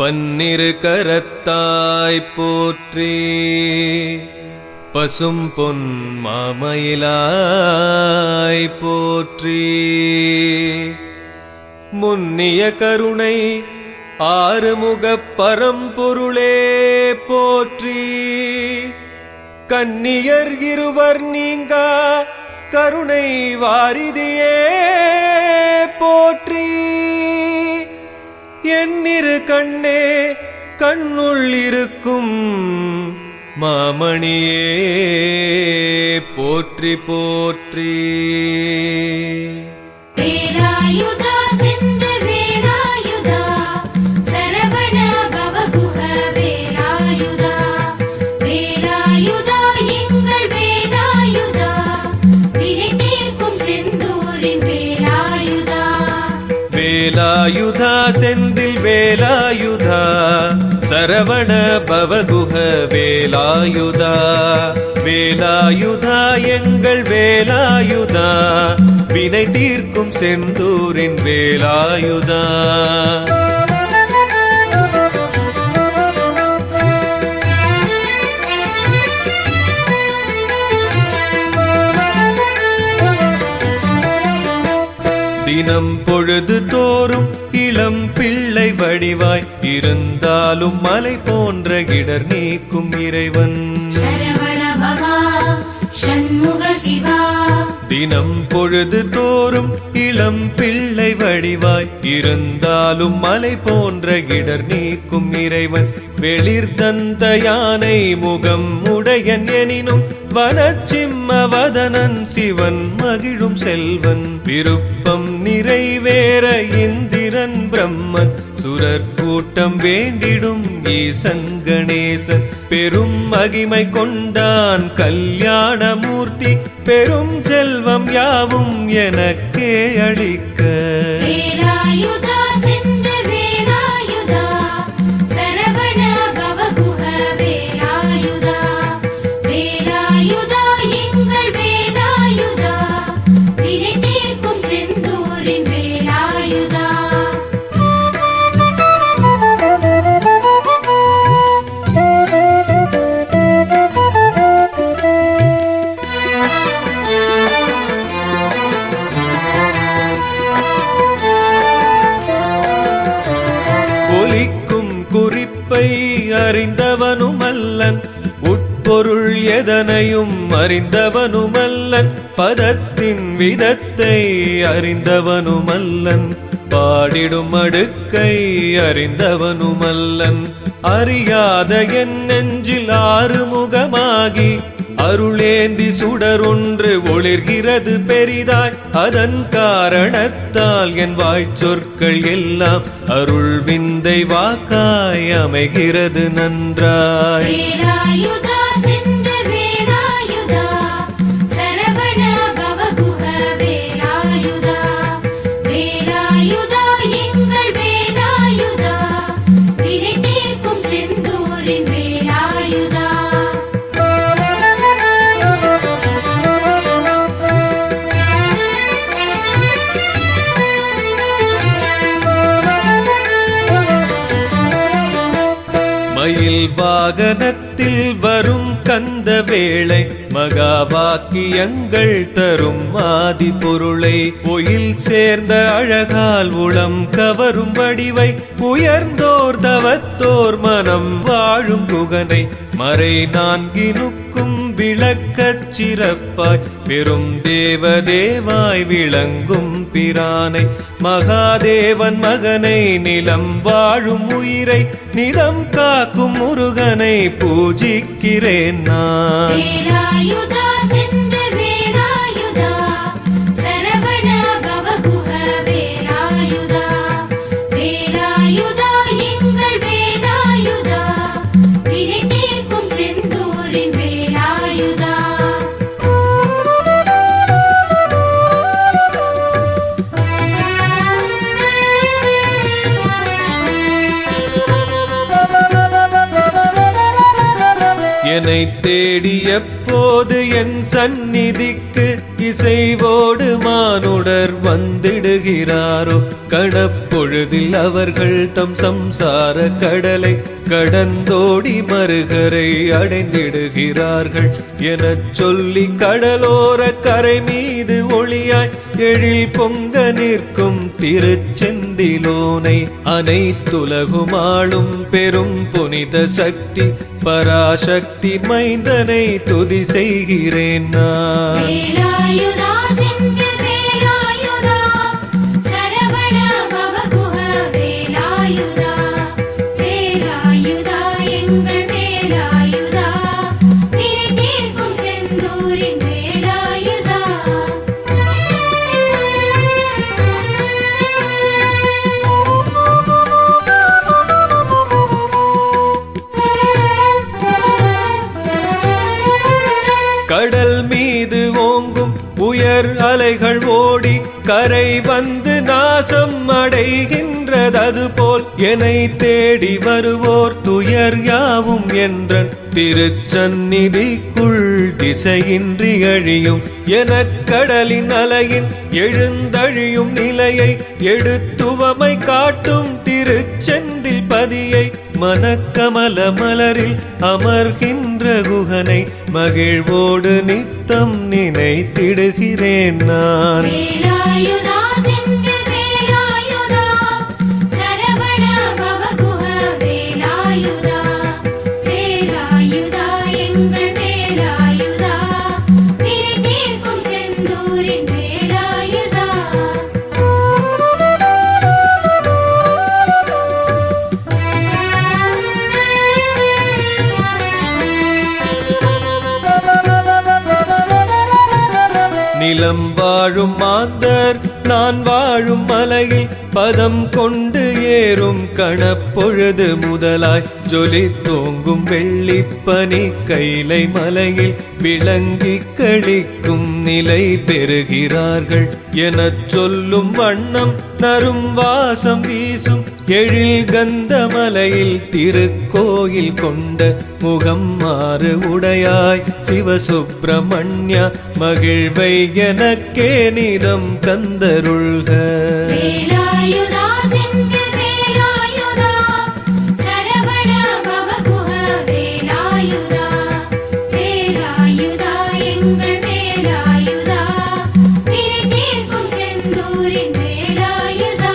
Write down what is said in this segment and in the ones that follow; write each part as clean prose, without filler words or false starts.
பன்னிரு கரத்தாய் போற்றி பசும் பொன் மாமயிலாய் போற்றி முன்னிய கருணை ஆறுமுகப் பரம்பொருளே போற்றி கன்னியர் இருவர் நீங்கா கருணை வாரிதியே போற்றி என்னிரு கண்ணே கண்ணுள் இருக்கும் மாமணியே போற்றி போற்றி வேலாயுதா செந்தில் வேலாயுதா சரவண பவகுஹ வேலாயுதா வேலாயுதா எங்கள் வேலாயுதா வினை தீர்க்கும் செந்தூரின் வேலாயுதா வேலாயுதா செந்தில் வேலாயுதா சரவண பவகுஹ வேலாயுதா வேலாயுதா எங்கள் வேலாயுதா வினை தீர்க்கும் செந்தூரின் வேலாயுதா தினம் பொழுது தோறும் இளம் பிள்ளை வடிவாய் இருந்தாலும் மலை போன்ற இடர் நீக்கும் இறைவன் சரவண பவா ஷண்முக சிவா தினம் பொழுது தோறும் இளம் பிள்ளை வடிவாய் இருந்தாலும் மலை போன்ற இடர் நீக்கும் இறைவன் வெளிர் தந்த யானை முகம் உடையன் எனினும் வனச்சிம்ம வதனன் சிவன் மகிழும் செல்வன் விருப்பம் நிறைவேற இந்திரன் பிரம்மன் சுரர் கூட்டம் வேண்டிடும் ஈசன் கணேசன் பெரும் மகிமை கொண்டான் கல்யாணமூர்த்தி பெரும் செல்வம் யாவும் எனக்கே அளிக்க வேலாயுதா செந்தில் வேலாயுதா சரவண பவகுஹ வேலாயுதா வேலாயுதா எங்கள் வேலாயுதா வினை தீர்க்கும் செந்தூரின் வேலாயுதா ஒலிக்கும் குறிப்பை அறிந்தவனுமல்லன் உட்பொருள் எதனையும் அறிந்தவனுமல்லன் பதத்தின் விதத்தை அறிந்தவனுமல்லன் பாடிடும் அடுக்கை அறிந்தவனுமல்லன் அறியாத என் நெஞ்சில் ஆறுமுகமாகி அருளேந்தி சுடரொன்று ஒளிர்கிறது பெரிதாய் அதன் காரணத்தால் என் வாய்ச்சொற்கள் எல்லாம் அருள் விந்தை வாக்காய் அமைகிறது நன்றாய் வேலாயுதா செந்தில் வேலாயுதா சரவண பவகுஹ வேலாயுதா வேலாயுதா எங்கள் வேலாயுதா வினை தீர்க்கும் செந்தூரின் வேலாயுதா மயில் வாகனத்தில் வரும் கந்த வேளை மகா வாக்கியங்கள் தரும் ஆதி பொருளை ஒயில் சேர்ந்த அழகால் உளம் கவரும் வடிவை உயர்ந்தோர் தவத்தோர் மனம் வாழும் குகனை மறை நான்கினுக்கும் விளக்கச் சிறப்பாய் பெரும் தேவதேவாய் விளங்கும் பிரானை மகாதேவன் மகனை நிலம் வாழும் உயிரை நிதம் காக்கும் முருகனை பூஜிக்கிறேன் நான் வேலாயுதா செந்தில் வேலாயுதா சரவண பவகுஹ வேலாயுதா வேலாயுதா எங்கள் வேலாயுதா வினை தீர்க்கும் செந்தூரின் வேலாயுதா என்னை தேடி எப்போது என் சந்நிதிக்கு இசைவோடு மானுடர் வந்திடுகிறாரோ கணப்பொழுதில் அவர்கள் தம் சம்சார கடலை கடந்தோடி மறுகரை அடைந்திடுகிறார்கள் எனச் சொல்லி கடலோர கரை மீது ஒளியாய் எழில் பொங்க நிற்கும் திருச்செந்திலோனை அனைத்துலகுமாளும் பெரும் புனித சக்தி பராசக்தி மைந்தனை துதி செய்கிறேன் நான். வேலாயுதா செந்தில் வேலாயுதா சரவண பவகுஹ வேலாயுதா வேலாயுதா எங்கள் வேலாயுதா வினை தீர்க்கும் செந்தூரின் வேலாயுதா. கடல் மீது ஓங்கும் உயர் அலைகள் ஓடி கரை வந்து நாசம் அடைகின்றது போல் என்னை தேடி வருவோர் துயர் யாவும் என்றன் திருச்சந்நிதிக்குள் திசையின்றி அழியும் எனக்கடலின் அலையின் எழுந்தழியும் நிலையை எடுத்துவமை காட்டும் திருச்செந்தில் பதியை மனக்கமல மலரில் அமர்கின்ற குகனை மகிழ்வோடு நித்தம் நினைத்திடுகிறேன் நான். வேலாயுதா செந்தில் வேலாயுதா சரவண பவகுஹ வேலாயுதா வேலாயுதா எங்கள் வேலாயுதா வினை தீர்க்கும் செந்தூரின் வேலாயுதா. நிலம் வாழும் மாந்தர் நான் வாழும் மலையில் பதம் கொண்டு ஏறும் கணப்பொழுது முதலாய் ஜொலி தோங்கும் வெள்ளிப்பனி கைலை மலையில் விளங்கி கழிக்கும் நிலை பெறுகிறார்கள் எனச் சொல்லும் வண்ணம் நரும் வாசம் வீசும் எழில் கந்த மலையில் திருக்கோயில் கொண்ட முகம் மாறு உடையாய் சிவசுப்பிரமணிய மகிழ்வை எனக்கே நிதம் தந்தருள்க. வேலாயுதா செந்தில் வேலாயுதா சரவண பவகுஹ வேலாயுதா வேலாயுதா எங்கள் வேலாயுதா வினை தீர்க்கும் செந்தூரின் வேலாயுதா.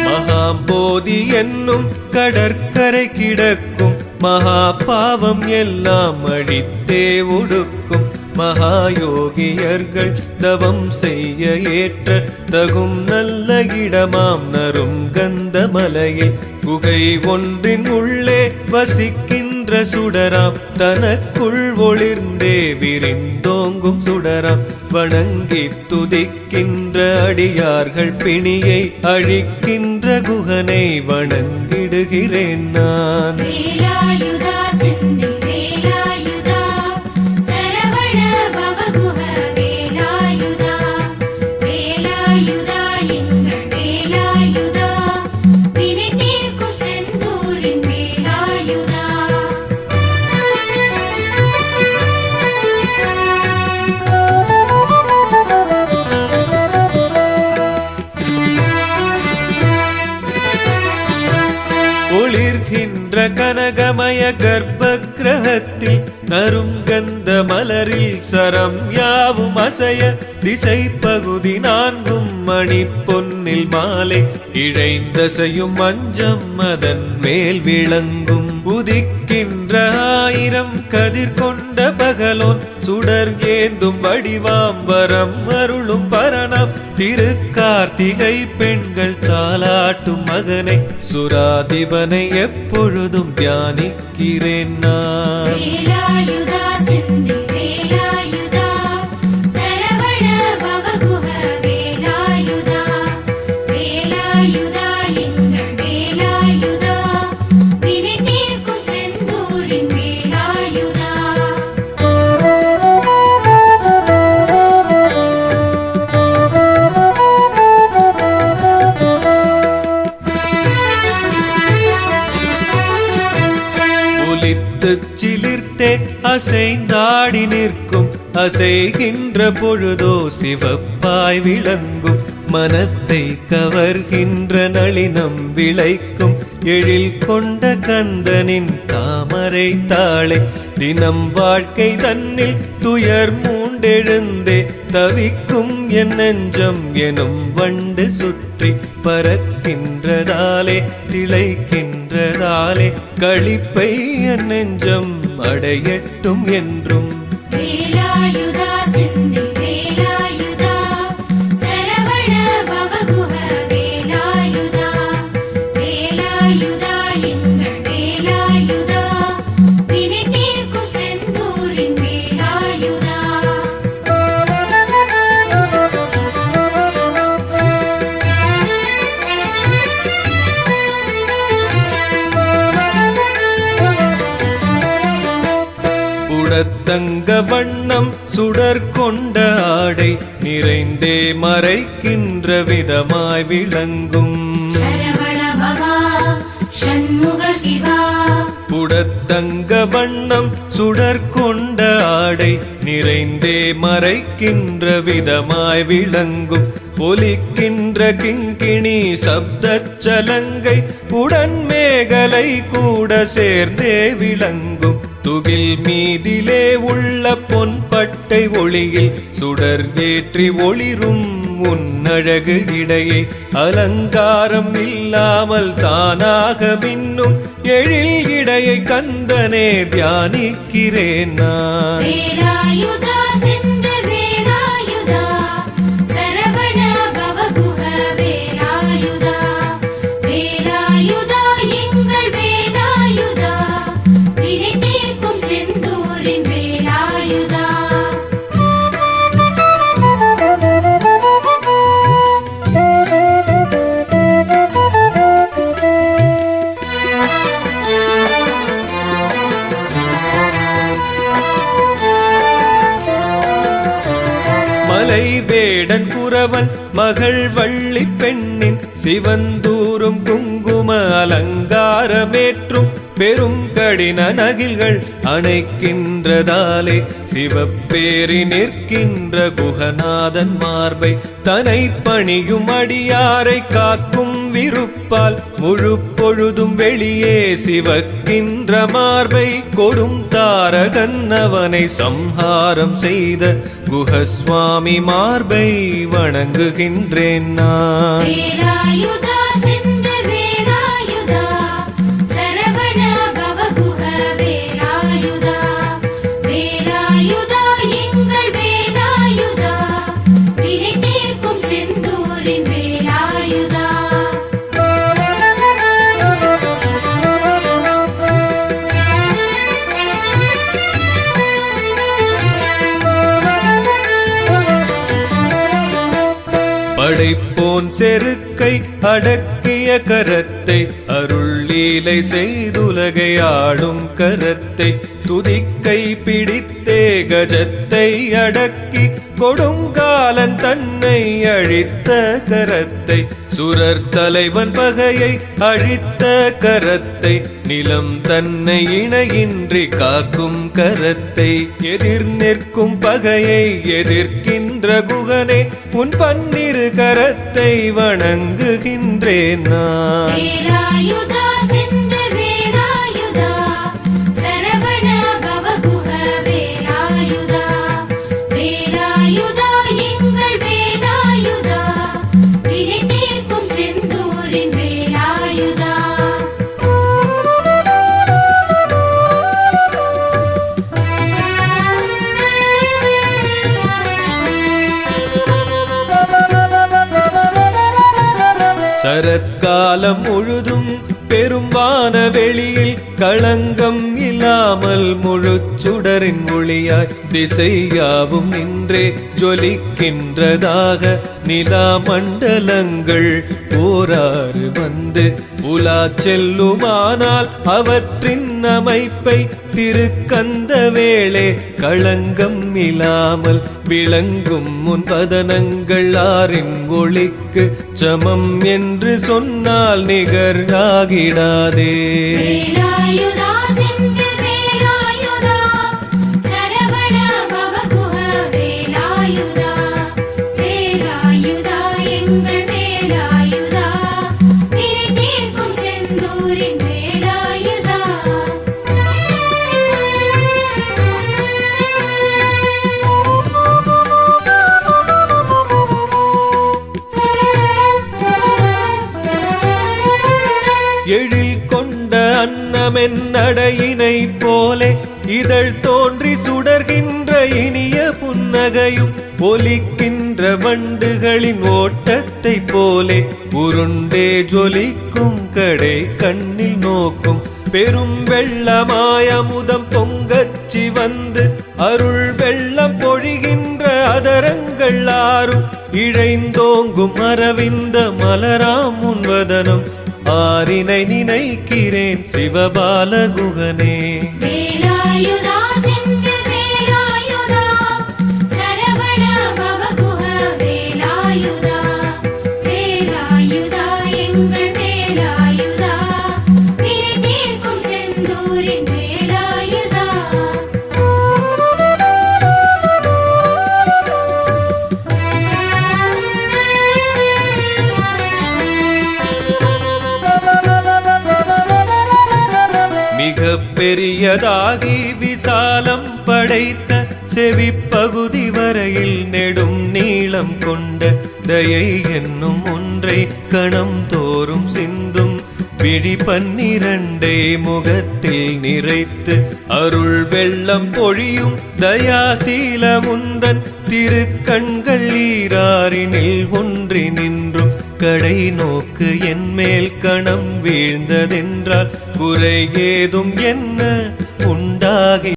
மகாம்போதி என்னும் கடற்கரை கிடக்கும் மகா பாவம் எல்லாம் அழித்தே ஒடுக்கும் மகாயோகியர்கள் தவம் செய்ய ஏற்ற தகும் நல்ல இடமாம் நரும் கந்த மலையில் குகை ஒன்றின் உள்ளே வசிக்கின்ற சுடராம் தனக்குள் ஒளிர்ந்தே விரிந்தோங்கும் சுடராம் வணங்கி துதிக்கின்ற அடியார்கள் பிணியை அழிக்கின்ற குகனை வணங்கிடுகிறேன் நான். வேலாயுதா செந்தில் வேலாயுதா சரவண பவகுஹ வேலாயுதா வேலாயுதா எங்கள் வேலாயுதா வினை தீர்க்கும் செந்தூரின் வேலாயுதா. ஒளிர்கின்ற கனகமய கர்ப்ப கிரகத்தில் நறுங்கந்த மலரில் சரம் யாவும் அசைய திசை பகுதி நான்கும் மணி பொன்னில் மாலை இழைந்தசையும் மஞ்சம் அதன் மேல் விளங்கும் உதிக்கின்ற ஆயிரம் கதிர் கொண்ட பகலோன் சுடர் ஏந்தும் வடிவாம் வரம் அருளும் பரணம் திருக்கார்த்திகை பெண்கள் தாலாட்டும் மகனை சுராதிபனை எப்பொழுதும் தியானிக்கிறேன் நான். வேலாயுதா செந்தில் வேலாயுதா சரவண பவகுஹ வேலாயுதா வேலாயுதா எங்கள் வேலாயுதா வினை தீர்க்கும் செந்தூரின் வேலாயுதா. அசைந்தாடி நிற்கும் அசைகின்ற பொழுதோ சிவப்பாய் விளங்கும் மனத்தை கவர்கின்ற நளினம் விளைக்கும் எழில் கொண்ட கந்தனின் தாமரை தாளை தினம் வாழ்க்கை தன்னில் துயர் மூண்டெழுந்தே தவிக்கும் என் நெஞ்சம் எனும் வண்டு சுற்றி பறக்கின்றதாலே திளைக்கின்றதாலே களிப்பை என் நெஞ்சம் அடையட்டும் என்றும். வேலாயுதா செந்தில் வேலாயுதா சரவண பவகுஹ வேலாயுதா வேலாயுதா எங்கள் வேலாயுதா வினை தீர்க்கும் செந்தூரின் வேலாயுதா. புடத்தங்க வண்ணம் சுடர் கொண்ட ஆடை நிறைந்தே மறைக்கின்ற விதமாய் விளங்கும் சரவண பவா ஷண்முக சிவா. புடத்தங்க வண்ணம் சுடர் கொண்ட ஆடை நிறைந்தே மறைக்கின்ற விதமாய் விளங்கும் ஒலிக்கின்ற கிங்கிணி சப்தச் சலங்கை உடன் மேகலை கூட சேர்ந்தே விளங்கும் துகில் மீதிலே உள்ள பொன்பட்டை ஒளியில் சுடர் ஏற்றி ஒளிரும் உன்னழகு இடையை அலங்காரம் இல்லாமல் தானாக மின்னும் எழில் இடையை கந்தனே தியானிக்கிறேன் நான். வேலாயுதா செந்தில் வேலாயுதா சரவண பவகுஹ வேலாயுதா வேலாயுதா எங்கள் வேலாயுதா வினை தீர்க்கும் செந்தூரின் வேலாயுதா. மலை வேடன் குறவன் மகள் வள்ளி பெண்ணின் சிவந்தூரும் குங்கும அலங்காரமேற்றும் பெரும் கடின நகில்கள் அணைக்கின்றதாலே சிவப்பேறி நிற்கின்ற குகநாதன் மார்பை தனை பணியும் அடியாரை காக்கும் விருப்பால் முழு பொழுதும் வெளியே சிவக்கின்ற மார்பை கொடும் தாரகன் அவனை சம்ஹாரம் செய்த குஹஸ்வாமி மார்பை வணங்குகின்றேன் நான். வேலாயுதா செந்தில் வேலாயுதா சரவண பவகுஹ வேலாயுதா வேலாயுதா எங்கள் வேலாயுதா வினை தீர்க்கும் செந்தூரின் வேலாயுதா. படைப்போன் செருக்கை அடக்கிய கரத்தை அருள் லீலை செய்துலகை ஆடும் கரத்தை துதிக்கை பிடித்தே கஜத்தை அடக்கி கொடுங்காலன் தன்னை அழித்த கரத்தை சுரர் தலைவன் பகையை அழித்த கரத்தை நிலம் தன்னை இணையின்றி காக்கும் கரத்தை எதிர் நிற்கும் பகையை எதிர்க்கின்ற குகனே உன் பன்னிரு கரத்தை வணங்குகின்றேன் நான். வேலாயுதா செந்தில் வேலாயுதா சரவண பவகுஹ வேலாயுதா வேலாயுதா எங்கள் வேலாயுதா வினை தீர்க்கும் செந்தூரின் வேலாயுதா. சரத்காலம் முழுதும் பெரும் வானவெளியில் களங்கம் இல்லாமல் முழு சுடரின் ஒளியாய் திசையாவும் நின்றே ஜொலிக்கின்றதாக நிலா மண்டலங்கள் ஓராறு வந்து உலா செல்லுமானால் அவற்றின் அமைப்பை திருக்கந்த வேளே களங்கம் இல்லாமல் விளங்கும் முன்பதனங்கள் ஆறின் ஒளிக்கு சமம் என்று சொன்னால் நிகர் ஆகிடாதே. வேலாயுதா செந்தில் வேலாயுதா எழில் கொண்ட அன்னமென் நடையினை போலே இதழ் தோன்றி சுடர்கின்ற இனிய புன்னகையும் ஒலிக்கின்ற வண்டுகளின் ஓட்டத்தை போலே உருண்டே ஜொலிக்கும் கடை கண்ணில் நோக்கும் பெரும் வெள்ளமாயமுதம் பொங்கச்சி வந்து அருள் வெள்ளம் பொழிகின்ற அதரங்கள் ஆறும் இழைந்தோங்கும் அரவிந்த மலராம் உன்வதனம் ஆரினை நினைக்கிறேன் சிவபாலகுகனே. வேலாயுதா செந்தில் வேலாயுதா சரவண பவகுஹ வேலாயுதா வேலாயுதா எங்கள் வேலாயுதா வினை தீர்க்கும் செந்தூரின் வேலாயுதா. மிக பெரியதாகி விசாலம் படைத்த செவிப்பகுதி வரையில் நெடும் நீளம் கொண்ட தயை என்னும் ஒன்றை கணம் தோறும் சிந்தும் விழி 12 முகத்தில் நிறைத்து அருள் வெள்ளம் பொழியும் தயாசீல முந்தன் திருக்கண்கள் ஈராரினில் ஒன்றி நின்றும் கடை நோக்கு என் மேல் கணம் வீழ்ந்ததென்றால் குறை ஏதும் என்ன உண்டாகி